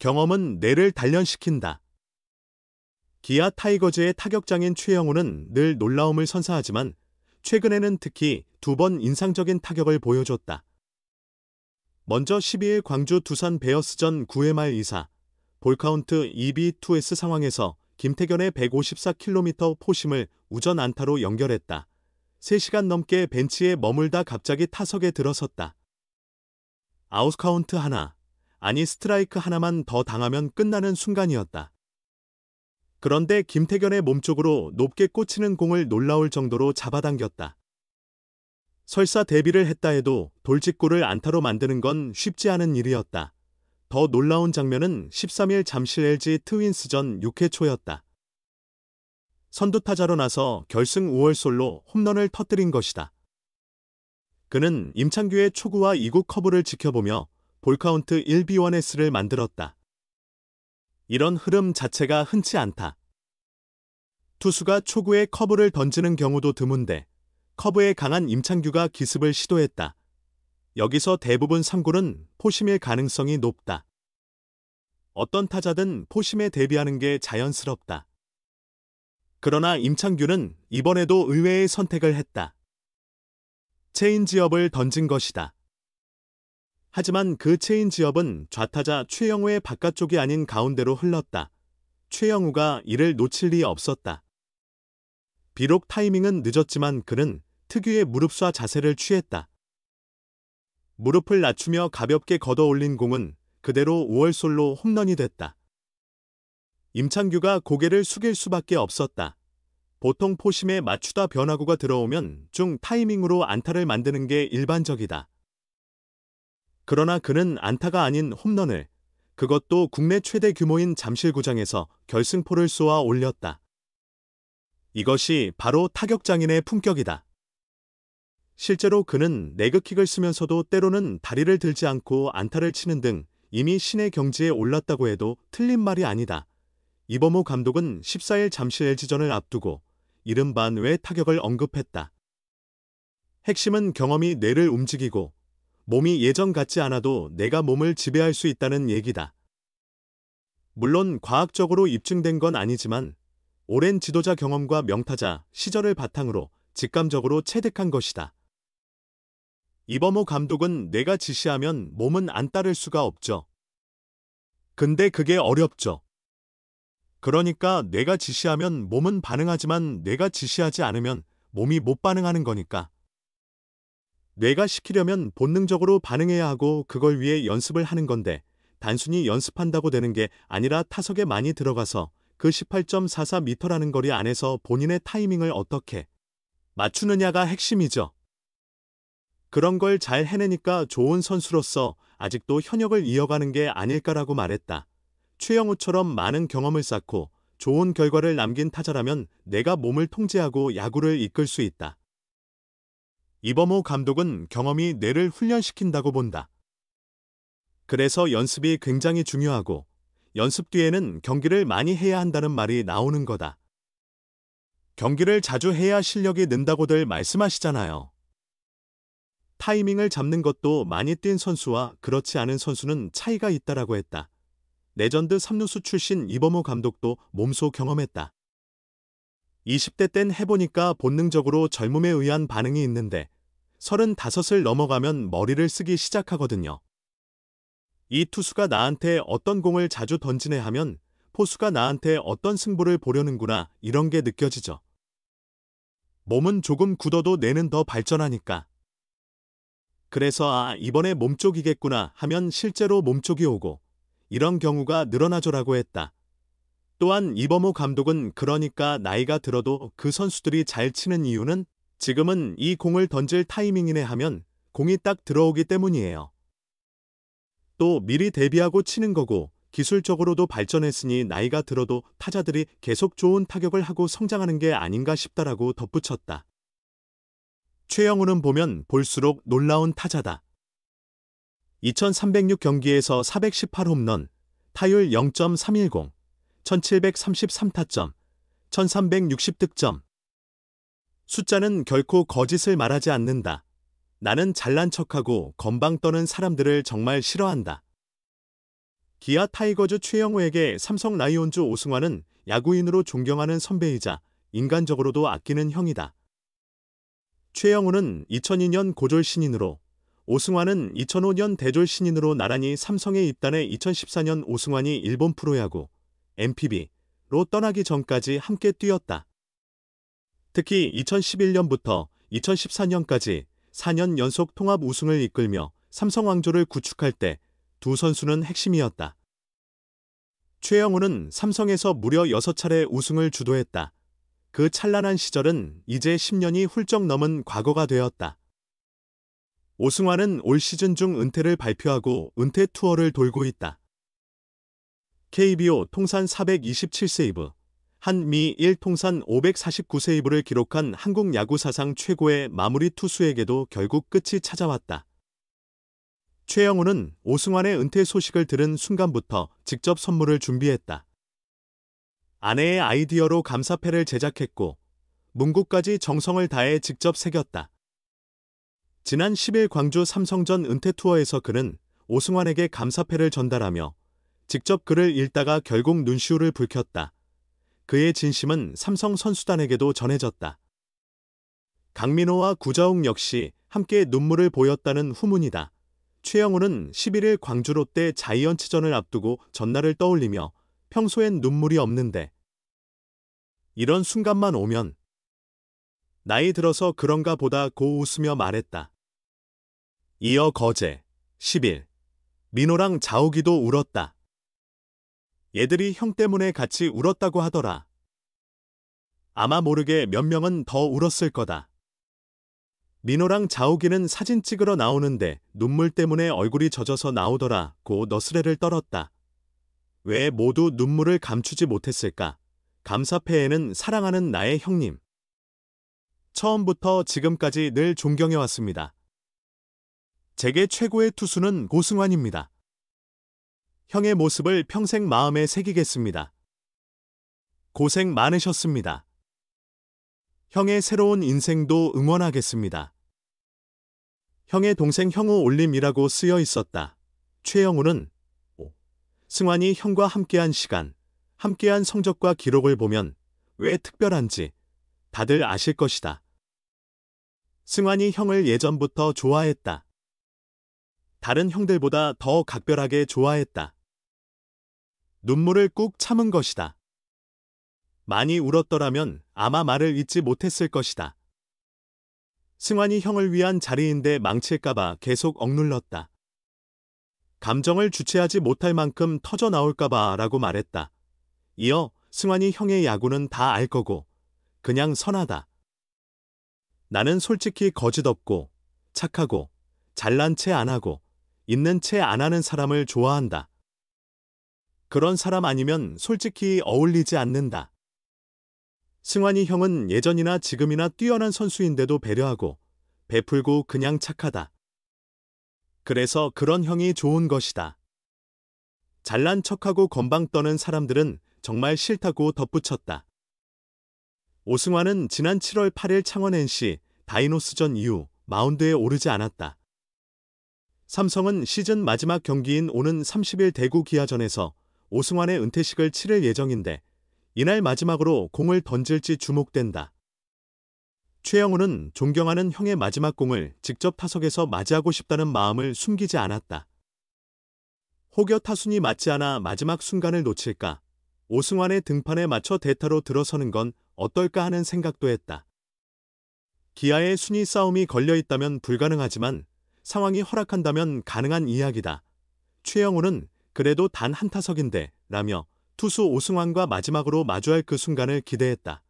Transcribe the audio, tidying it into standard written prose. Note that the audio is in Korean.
경험은 뇌를 단련시킨다. 기아 타이거즈의 타격장인 최영우는 늘 놀라움을 선사하지만 최근에는 특히 2번 인상적인 타격을 보여줬다. 먼저 12일 광주 두산 베어스전 9회 말 2사, 볼카운트 2비2S 상황에서 김태견의 154km 포심을 우전 안타로 연결했다. 3시간 넘게 벤치에 머물다 갑자기 타석에 들어섰다. 아웃카운트 하나, 아니 스트라이크 하나만 더 당하면 끝나는 순간이었다. 그런데 김태견의 몸쪽으로 높게 꽂히는 공을 놀라울 정도로 잡아당겼다. 설사 데뷔를 했다 해도 돌직구를 안타로 만드는 건 쉽지 않은 일이었다. 더 놀라운 장면은 13일 잠실 LG 트윈스전 6회 초였다. 선두타자로 나서 결승 5월 솔로 홈런을 터뜨린 것이다. 그는 임창규의 초구와 2구 커브를 지켜보며 볼카운트 1B1S를 만들었다. 이런 흐름 자체가 흔치 않다. 투수가 초구에 커브를 던지는 경우도 드문데 커브에 강한 임창규가 기습을 시도했다. 여기서 대부분 3구는 포심일 가능성이 높다. 어떤 타자든 포심에 대비하는 게 자연스럽다. 그러나 임창규는 이번에도 의외의 선택을 했다. 체인지업을 던진 것이다. 하지만 그 체인지업은 좌타자 최영우의 바깥쪽이 아닌 가운데로 흘렀다. 최영우가 이를 놓칠 리 없었다. 비록 타이밍은 늦었지만 그는 특유의 무릎쏴 자세를 취했다. 무릎을 낮추며 가볍게 걷어 올린 공은 그대로 5월 솔로 홈런이 됐다. 임창규가 고개를 숙일 수밖에 없었다. 보통 포심에 맞추다 변화구가 들어오면 중 타이밍으로 안타를 만드는 게 일반적이다. 그러나 그는 안타가 아닌 홈런을, 그것도 국내 최대 규모인 잠실구장에서 결승포를 쏘아 올렸다. 이것이 바로 타격장인의 품격이다. 실제로 그는 레그킥을 쓰면서도 때로는 다리를 들지 않고 안타를 치는 등 이미 신의 경지에 올랐다고 해도 틀린 말이 아니다. 이범호 감독은 14일 잠실 LG전을 앞두고 이른바 뇌 타격을 언급했다. 핵심은 경험이 뇌를 움직이고 몸이 예전 같지 않아도 내가 몸을 지배할 수 있다는 얘기다. 물론 과학적으로 입증된 건 아니지만 오랜 지도자 경험과 명타자 시절을 바탕으로 직감적으로 체득한 것이다. 이범호 감독은 내가 지시하면 몸은 안 따를 수가 없죠. 근데 그게 어렵죠. 그러니까 내가 지시하면 몸은 반응하지만 내가 지시하지 않으면 몸이 못 반응하는 거니까. 뇌가 시키려면 본능적으로 반응해야 하고 그걸 위해 연습을 하는 건데 단순히 연습한다고 되는 게 아니라 타석에 많이 들어가서 그 18.44m라는 거리 안에서 본인의 타이밍을 어떻게 맞추느냐가 핵심이죠. 그런 걸 잘 해내니까 좋은 선수로서 아직도 현역을 이어가는 게 아닐까라고 말했다. 최영우처럼 많은 경험을 쌓고 좋은 결과를 남긴 타자라면 내가 몸을 통제하고 야구를 이끌 수 있다. 이범호 감독은 경험이 뇌를 훈련시킨다고 본다. 그래서 연습이 굉장히 중요하고 연습 뒤에는 경기를 많이 해야 한다는 말이 나오는 거다. 경기를 자주 해야 실력이 는다고들 말씀하시잖아요. 타이밍을 잡는 것도 많이 뛴 선수와 그렇지 않은 선수는 차이가 있다라고 했다. 레전드 3루수 출신 이범호 감독도 몸소 경험했다. 20대 땐 해보니까 본능적으로 젊음에 의한 반응이 있는데 35을 넘어가면 머리를 쓰기 시작하거든요. 이 투수가 나한테 어떤 공을 자주 던지네 하면 포수가 나한테 어떤 승부를 보려는구나 이런 게 느껴지죠. 몸은 조금 굳어도 뇌는 더 발전하니까. 그래서 이번에 몸쪽이겠구나 하면 실제로 몸쪽이 오고 이런 경우가 늘어나죠라고 했다. 또한 이범호 감독은 그러니까 나이가 들어도 그 선수들이 잘 치는 이유는 지금은 이 공을 던질 타이밍이네 하면 공이 딱 들어오기 때문이에요. 또 미리 대비하고 치는 거고 기술적으로도 발전했으니 나이가 들어도 타자들이 계속 좋은 타격을 하고 성장하는 게 아닌가 싶다라고 덧붙였다. 최영우는 보면 볼수록 놀라운 타자다. 2306경기에서 418홈런, 타율 0.310, 1733타점, 1360득점. 숫자는 결코 거짓을 말하지 않는다. 나는 잘난 척하고 건방 떠는 사람들을 정말 싫어한다. 기아 타이거즈 최영우에게 삼성 라이온즈 오승환은 야구인으로 존경하는 선배이자 인간적으로도 아끼는 형이다. 최영우는 2002년 고졸 신인으로, 오승환은 2005년 대졸 신인으로 나란히 삼성에 입단해 2014년 오승환이 일본 프로야구 NPB로 떠나기 전까지 함께 뛰었다. 특히 2011년부터 2014년까지 4년 연속 통합 우승을 이끌며 삼성 왕조를 구축할 때 두 선수는 핵심이었다. 최영우는 삼성에서 무려 6차례 우승을 주도했다. 그 찬란한 시절은 이제 10년이 훌쩍 넘은 과거가 되었다. 오승환은 올 시즌 중 은퇴를 발표하고 은퇴 투어를 돌고 있다. KBO 통산 427세이브, 한미 1 통산 549세이브를 기록한 한국 야구 사상 최고의 마무리 투수에게도 결국 끝이 찾아왔다. 최영우는 오승환의 은퇴 소식을 들은 순간부터 직접 선물을 준비했다. 아내의 아이디어로 감사패를 제작했고 문구까지 정성을 다해 직접 새겼다. 지난 10일 광주 삼성전 은퇴 투어에서 그는 오승환에게 감사패를 전달하며 직접 글을 읽다가 결국 눈시울을 붉혔다. 그의 진심은 삼성 선수단에게도 전해졌다. 강민호와 구자욱 역시 함께 눈물을 보였다는 후문이다. 최영우는 11일 광주 롯데 자이언츠전을 앞두고 전날을 떠올리며 평소엔 눈물이 없는데 이런 순간만 오면 나이 들어서 그런가 보다 고 웃으며 말했다. 이어 거제 10일 민호랑 자욱이도 울었다. 얘들이 형 때문에 같이 울었다고 하더라. 아마 모르게 몇 명은 더 울었을 거다. 민호랑 자욱이는 사진 찍으러 나오는데 눈물 때문에 얼굴이 젖어서 나오더라고 너스레를 떨었다. 왜 모두 눈물을 감추지 못했을까? 감사패에는 사랑하는 나의 형님. 처음부터 지금까지 늘 존경해왔습니다. 제게 최고의 투수는 오승환입니다. 형의 모습을 평생 마음에 새기겠습니다. 고생 많으셨습니다. 형의 새로운 인생도 응원하겠습니다. 형의 동생 형우 올림이라고 쓰여 있었다. 최영우는 승환이 형과 함께한 시간, 함께한 성적과 기록을 보면 왜 특별한지 다들 아실 것이다. 승환이 형을 예전부터 좋아했다. 다른 형들보다 더 각별하게 좋아했다. 눈물을 꾹 참은 것이다. 많이 울었더라면 아마 말을 잇지 못했을 것이다. 승환이 형을 위한 자리인데 망칠까봐 계속 억눌렀다. 감정을 주체하지 못할 만큼 터져 나올까봐 라고 말했다. 이어 승환이 형의 야구는 다 알 거고 그냥 선하다. 나는 솔직히 거짓 없고 착하고 잘난 체 안 하고 있는 체 안 하는 사람을 좋아한다. 그런 사람 아니면 솔직히 어울리지 않는다. 승환이 형은 예전이나 지금이나 뛰어난 선수인데도 배려하고 베풀고 그냥 착하다. 그래서 그런 형이 좋은 것이다. 잘난 척하고 건방 떠는 사람들은 정말 싫다고 덧붙였다. 오승환은 지난 7월 8일 창원 NC 다이노스전 이후 마운드에 오르지 않았다. 삼성은 시즌 마지막 경기인 오는 30일 대구 기아전에서 오승환의 은퇴식을 치를 예정인데 이날 마지막으로 공을 던질지 주목된다. 최영우는 존경하는 형의 마지막 공을 직접 타석에서 맞이하고 싶다는 마음을 숨기지 않았다. 혹여 타순이 맞지 않아 마지막 순간을 놓칠까? 오승환의 등판에 맞춰 대타로 들어서는 건 어떨까 하는 생각도 했다. 기아의 순위 싸움이 걸려있다면 불가능하지만 상황이 허락한다면 가능한 이야기다. 최영우는 그래도 단 한 타석인데 라며 투수 오승환과 마지막으로 마주할 그 순간을 기대했다.